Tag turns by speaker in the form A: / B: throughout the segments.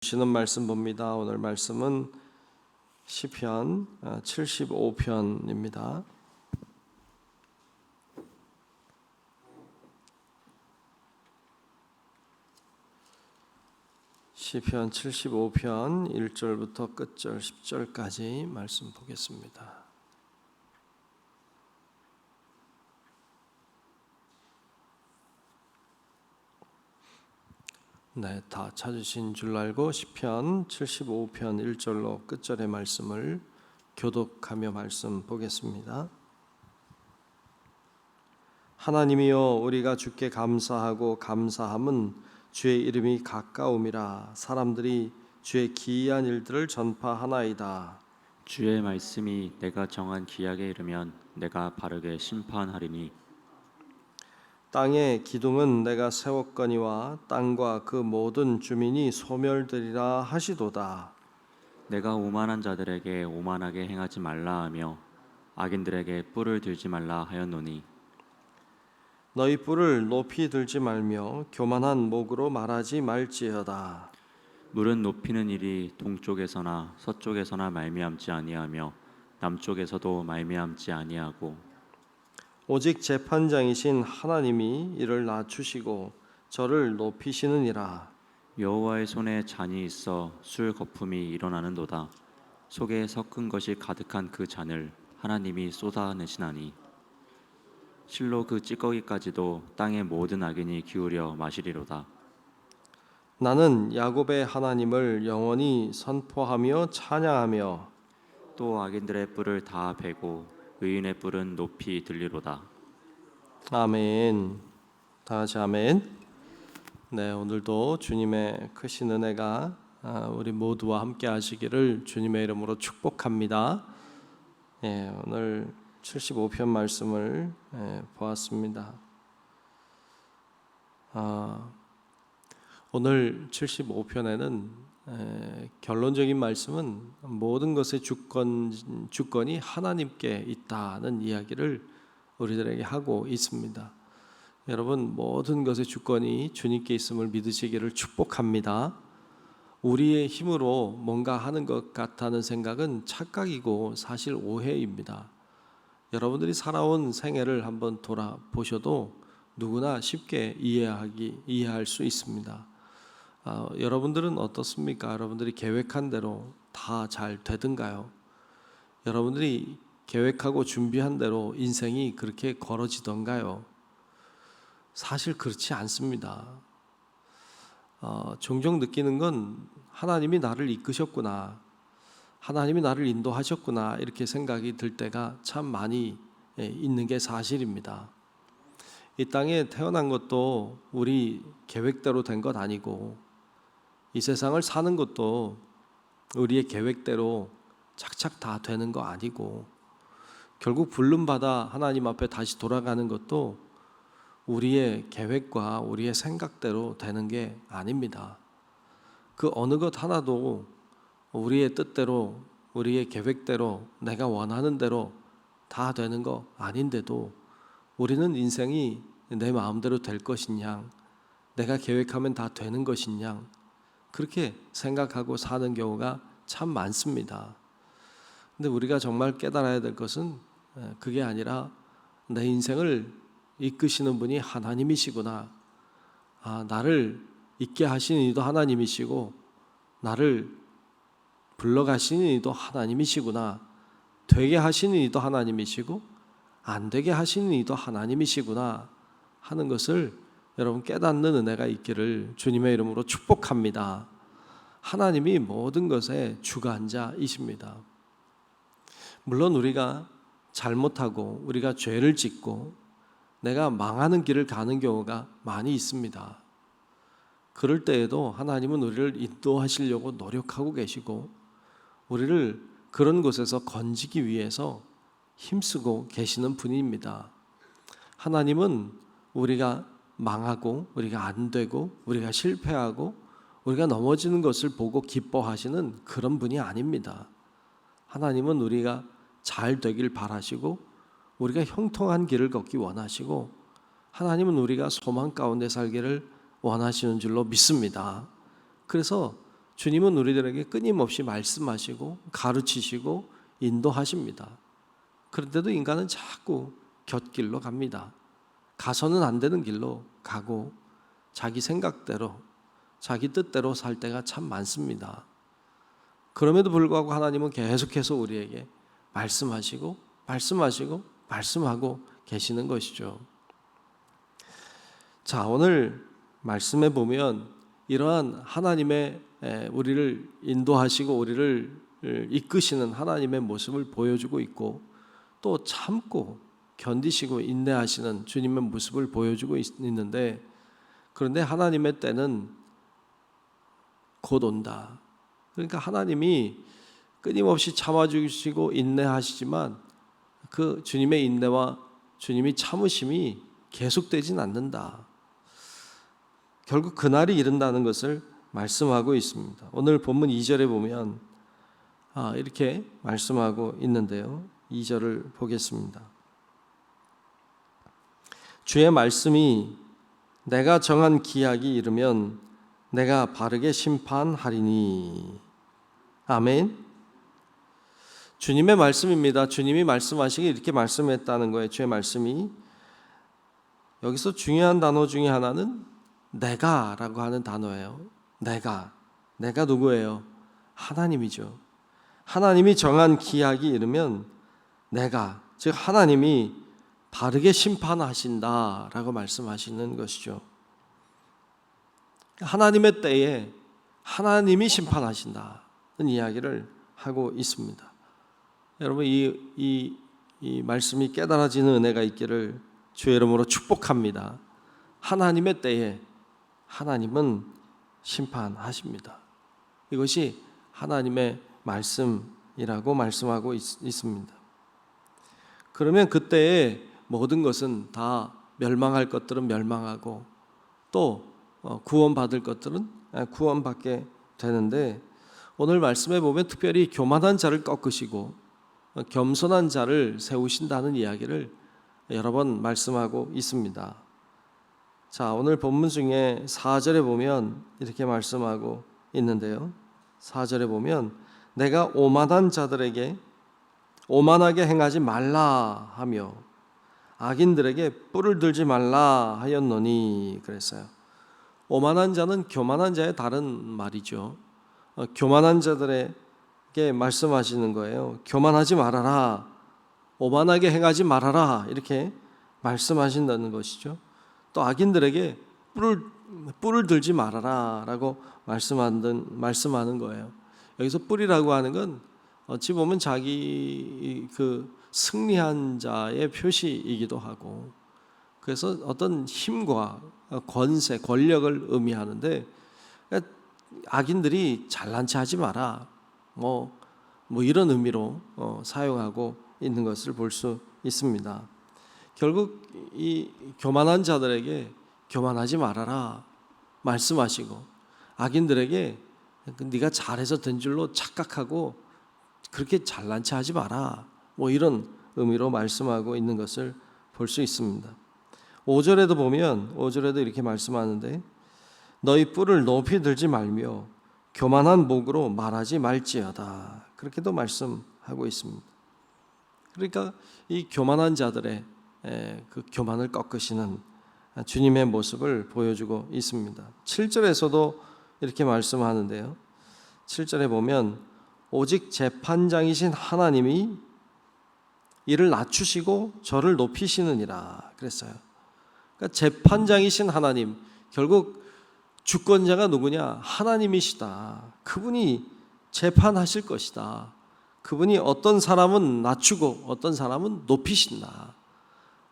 A: 주시는 말씀 봅니다. 오늘 말씀은 시편 75편입니다. 시편 75편 1절부터 끝절 10절까지 말씀 보겠습니다. 네, 다 찾으신 줄 알고 시편 75편 1절로 끝절의 말씀을 교독하며 말씀 보겠습니다. 하나님이여, 우리가 주께 감사하고 감사함은 주의 이름이 가까움이라. 사람들이 주의 기이한 일들을 전파하나이다.
B: 주의 말씀이 내가 정한 기약에 이르면 내가 바르게 심판하리니.
A: 땅의 기둥은 내가 세웠거니와 땅과 그 모든 주민이 소멸되리라 하시도다.
B: 내가 오만한 자들에게 오만하게 행하지 말라 하며 악인들에게 뿔을 들지 말라 하였노니.
A: 너희 뿔을 높이 들지 말며 교만한 목으로 말하지 말지어다.
B: 물은 높이는 일이 동쪽에서나 서쪽에서나 말미암지 아니하며 남쪽에서도 말미암지 아니하고,
A: 오직 재판장이신 하나님이 이를 낮추시고 저를 높이시느니라.
B: 여호와의 손에 잔이 있어 술 거품이 일어나는도다. 속에 섞은 것이 가득한 그 잔을 하나님이 쏟아내시나니. 실로 그 찌꺼기까지도 땅의 모든 악인이 기울여 마시리로다.
A: 나는 야곱의 하나님을 영원히 선포하며 찬양하며
B: 또 악인들의 뿔을 다 베고 의인의 뿔은 높이 들리로다.
A: 아멘. 다 같이 아멘. 네, 오늘도 주님의 크신 은혜가 우리 모두와 함께 하시기를 주님의 이름으로 축복합니다. 오늘 75편 말씀을 보았습니다. 오늘 75편에는 결론적인 말씀은 모든 것의 주권이 하나님께 있다는 이야기를 우리들에게 하고 있습니다. 여러분, 모든 것의 주권이 주님께 있음을 믿으시기를 축복합니다. 우리의 힘으로 뭔가 하는 것 같다는 생각은 착각이고 사실 오해입니다. 여러분들이 살아온 생애를 한번 돌아보셔도 누구나 쉽게 이해할 수 있습니다. 여러분들은 어떻습니까? 여러분들이 계획한 대로 다 잘 되던가요? 여러분들이 계획하고 준비한 대로 인생이 그렇게 걸어지던가요? 사실 그렇지 않습니다. 종종 느끼는 건 하나님이 나를 이끄셨구나, 하나님이 나를 인도하셨구나, 이렇게 생각이 들 때가 참 많이 있는 게 사실입니다. 이 땅에 태어난 것도 우리 계획대로 된 것 아니고, 이 세상을 사는 것도 우리의 계획대로 착착 다 되는 거 아니고, 결국 부름받아 하나님 앞에 다시 돌아가는 것도 우리의 계획과 우리의 생각대로 되는 게 아닙니다. 그 어느 것 하나도 우리의 뜻대로, 우리의 계획대로, 내가 원하는 대로 다 되는 거 아닌데도 우리는 인생이 내 마음대로 될 것이냐, 내가 계획하면 다 되는 것이냐, 그렇게 생각하고 사는 경우가 참 많습니다. 근데 우리가 정말 깨달아야 될 것은 그게 아니라 내 인생을 이끄시는 분이 하나님이시구나, 나를 있게 하시는 이도 하나님이시고 나를 불러가시는 이도 하나님이시구나, 되게 하시는 이도 하나님이시고 안 되게 하시는 이도 하나님이시구나 하는 것을 여러분 깨닫는 은혜가 있기를 주님의 이름으로 축복합니다. 하나님이 모든 것의 주관자이십니다. 물론 우리가 잘못하고 우리가 죄를 짓고 내가 망하는 길을 가는 경우가 많이 있습니다. 그럴 때에도 하나님은 우리를 인도하시려고 노력하고 계시고 우리를 그런 곳에서 건지기 위해서 힘쓰고 계시는 분입니다. 하나님은 우리가 망하고 우리가 안 되고 우리가 실패하고 우리가 넘어지는 것을 보고 기뻐하시는 그런 분이 아닙니다. 하나님은 우리가 잘 되길 바라시고 우리가 형통한 길을 걷기 원하시고 하나님은 우리가 소망 가운데 살기를 원하시는 줄로 믿습니다. 그래서 주님은 우리들에게 끊임없이 말씀하시고 가르치시고 인도하십니다. 그런데도 인간은 자꾸 곁길로 갑니다. 가서는 안 되는 길로 가고 자기 생각대로 자기 뜻대로 살 때가 참 많습니다. 그럼에도 불구하고 하나님은 계속해서 우리에게 말씀하시고 말씀하고 계시는 것이죠. 자, 오늘 말씀에 보면 이러한 하나님의 우리를 인도하시고 우리를 이끄시는 하나님의 모습을 보여주고 있고, 또 참고 견디시고 인내하시는 주님의 모습을 보여주고 있는데, 그런데 하나님의 때는 곧 온다. 그러니까 하나님이 끊임없이 참아주시고 인내하시지만 그 주님의 인내와 주님이 참으심이 계속되진 않는다. 결국 그날이 이른다는 것을 말씀하고 있습니다. 오늘 본문 2절에 보면 이렇게 말씀하고 있는데요. 2절을 보겠습니다. 주의 말씀이 내가 정한 기약이 이르면 내가 바르게 심판하리니. 아멘. 주님의 말씀입니다. 주님이 말씀하시기 이렇게 말씀했다는 거예요. 주의 말씀이. 여기서 중요한 단어 중에 하나는 내가라고 하는 단어예요. 내가 누구예요? 하나님이죠. 하나님이 정한 기약이 이르면 내가, 즉 하나님이 바르게 심판하신다라고 말씀하시는 것이죠. 하나님의 때에 하나님이 심판하신다는 이야기를 하고 있습니다. 여러분, 이 말씀이 깨달아지는 은혜가 있기를 주의 이름으로 축복합니다. 하나님의 때에 하나님은 심판하십니다. 이것이 하나님의 말씀이라고 말씀하고 있습니다. 그러면 그때에 모든 것은 다 멸망할 것들은 멸망하고 또 구원받을 것들은 구원받게 되는데, 오늘 말씀에 보면 특별히 교만한 자를 꺾으시고 겸손한 자를 세우신다는 이야기를 여러 번 말씀하고 있습니다. 자, 오늘 본문 중에 4절에 보면 이렇게 말씀하고 있는데요. 4절에 보면 내가 오만한 자들에게 오만하게 행하지 말라 하며 악인들에게 뿔을 들지 말라 하였노니 그랬어요. 오만한 자는 교만한 자의 다른 말이죠. 교만한 자들에게 말씀하시는 거예요. 교만하지 말아라, 오만하게 행하지 말아라, 이렇게 말씀하신다는 것이죠. 또 악인들에게 뿔을 들지 말아라 라고 말씀하는 거예요. 여기서 뿔이라고 하는 건 어찌 보면 자기 그 승리한 자의 표시이기도 하고, 그래서 어떤 힘과 권세, 권력을 의미하는데, 악인들이 잘난 체 하지 마라, 뭐 이런 의미로 사용하고 있는 것을 볼 수 있습니다. 결국 이 교만한 자들에게 교만하지 말아라 말씀하시고, 악인들에게 네가 잘해서 된 줄로 착각하고 그렇게 잘난 체 하지 마라, 뭐 이런 의미로 말씀하고 있는 것을 볼 수 있습니다. 5절에도 보면 5절에도 이렇게 말씀하는데 너희 뿔을 높이 들지 말며 교만한 목으로 말하지 말지어다, 그렇게도 말씀하고 있습니다. 그러니까 이 교만한 자들의 그 교만을 꺾으시는 주님의 모습을 보여주고 있습니다. 7절에서도 이렇게 말씀하는데요. 7절에 보면 오직 재판장이신 하나님이 이를 낮추시고 저를 높이시느니라 그랬어요. 그러니까 재판장이신 하나님, 결국 주권자가 누구냐? 하나님이시다. 그분이 재판하실 것이다. 그분이 어떤 사람은 낮추고 어떤 사람은 높이신다.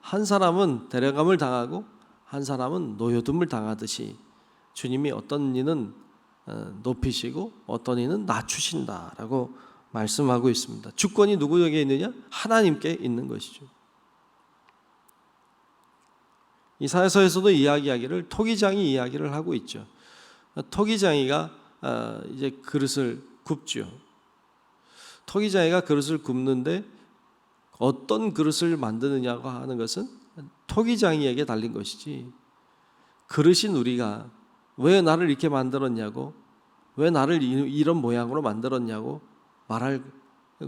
A: 한 사람은 데려감을 당하고 한 사람은 노여듦을 당하듯이 주님이 어떤 이는 높이시고 어떤 이는 낮추신다라고 말씀하고 있습니다. 주권이 누구에게 있느냐? 하나님께 있는 것이죠. 이사야서에서도 이야기하기를 토기장이 이야기를 하고 있죠. 토기장이가 이제 그릇을 굽죠. 토기장이가 그릇을 굽는데 어떤 그릇을 만드느냐고 하는 것은 토기장이에게 달린 것이지, 그릇인 우리가 왜 나를 이렇게 만들었냐고 왜 나를 이런 모양으로 만들었냐고 말할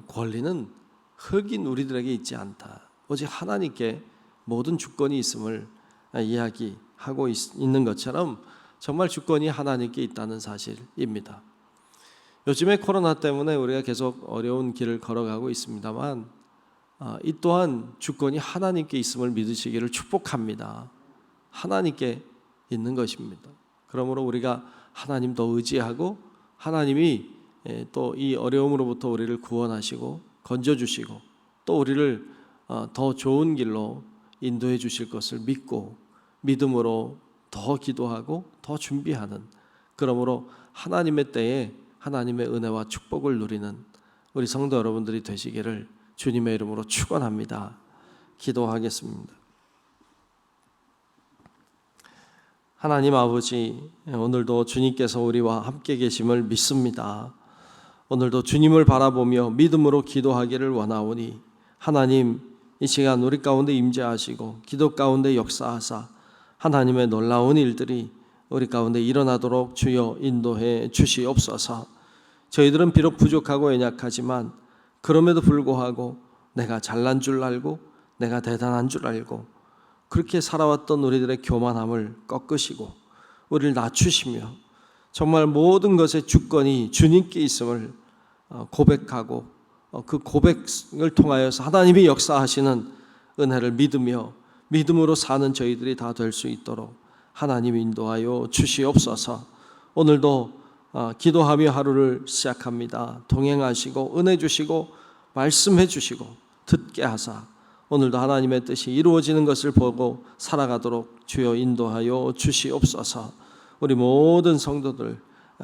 A: 권리는 흙인 우리들에게 있지 않다. 오직 하나님께 모든 주권이 있음을 이야기하고 있는 것처럼 정말 주권이 하나님께 있다는 사실입니다. 요즘에 코로나 때문에 우리가 계속 어려운 길을 걸어가고 있습니다만 이 또한 주권이 하나님께 있음을 믿으시기를 축복합니다. 하나님께 있는 것입니다. 그러므로 우리가 하나님 더 의지하고 하나님이 또 이 어려움으로부터 우리를 구원하시고 건져주시고 또 우리를 더 좋은 길로 인도해 주실 것을 믿고 믿음으로 더 기도하고 더 준비하는, 그러므로 하나님의 때에 하나님의 은혜와 축복을 누리는 우리 성도 여러분들이 되시기를 주님의 이름으로 축원합니다. 기도하겠습니다. 하나님 아버지, 오늘도 주님께서 우리와 함께 계심을 믿습니다. 오늘도 주님을 바라보며 믿음으로 기도하기를 원하오니 하나님, 이 시간 우리 가운데 임재하시고 기도 가운데 역사하사 하나님의 놀라운 일들이 우리 가운데 일어나도록 주여 인도해 주시옵소서. 저희들은 비록 부족하고 연약하지만 그럼에도 불구하고 내가 잘난 줄 알고 내가 대단한 줄 알고 그렇게 살아왔던 우리들의 교만함을 꺾으시고 우리를 낮추시며 정말 모든 것의 주권이 주님께 있음을 고백하고 그 고백을 통하여서 하나님이 역사하시는 은혜를 믿으며 믿음으로 사는 저희들이 다 될 수 있도록 하나님 인도하여 주시옵소서. 오늘도 기도하며 하루를 시작합니다. 동행하시고 은혜 주시고 말씀해 주시고 듣게 하사 오늘도 하나님의 뜻이 이루어지는 것을 보고 살아가도록 주여 인도하여 주시옵소서. 우리 모든 성도들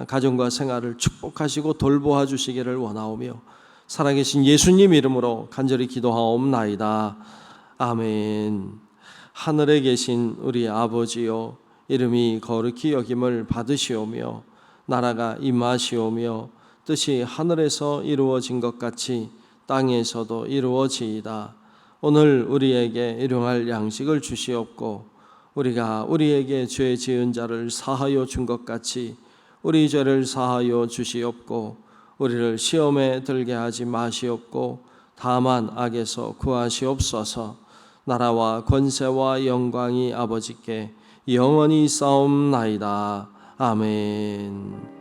A: 가정과 생활을 축복하시고 돌보아 주시기를 원하오며 살아계신 예수님 이름으로 간절히 기도하옵나이다. 아멘. 하늘에 계신 우리 아버지여, 이름이 거룩히 여김을 받으시오며 나라가 임하시오며 뜻이 하늘에서 이루어진 것 같이 땅에서도 이루어지이다. 오늘 우리에게 일용할 양식을 주시옵고 우리가 우리에게 죄 지은 자를 사하여 준 것 같이 우리 죄를 사하여 주시옵고 우리를 시험에 들게 하지 마시옵고 다만 악에서 구하시옵소서. 나라와 권세와 영광이 아버지께 영원히 싸움나이다. 아멘.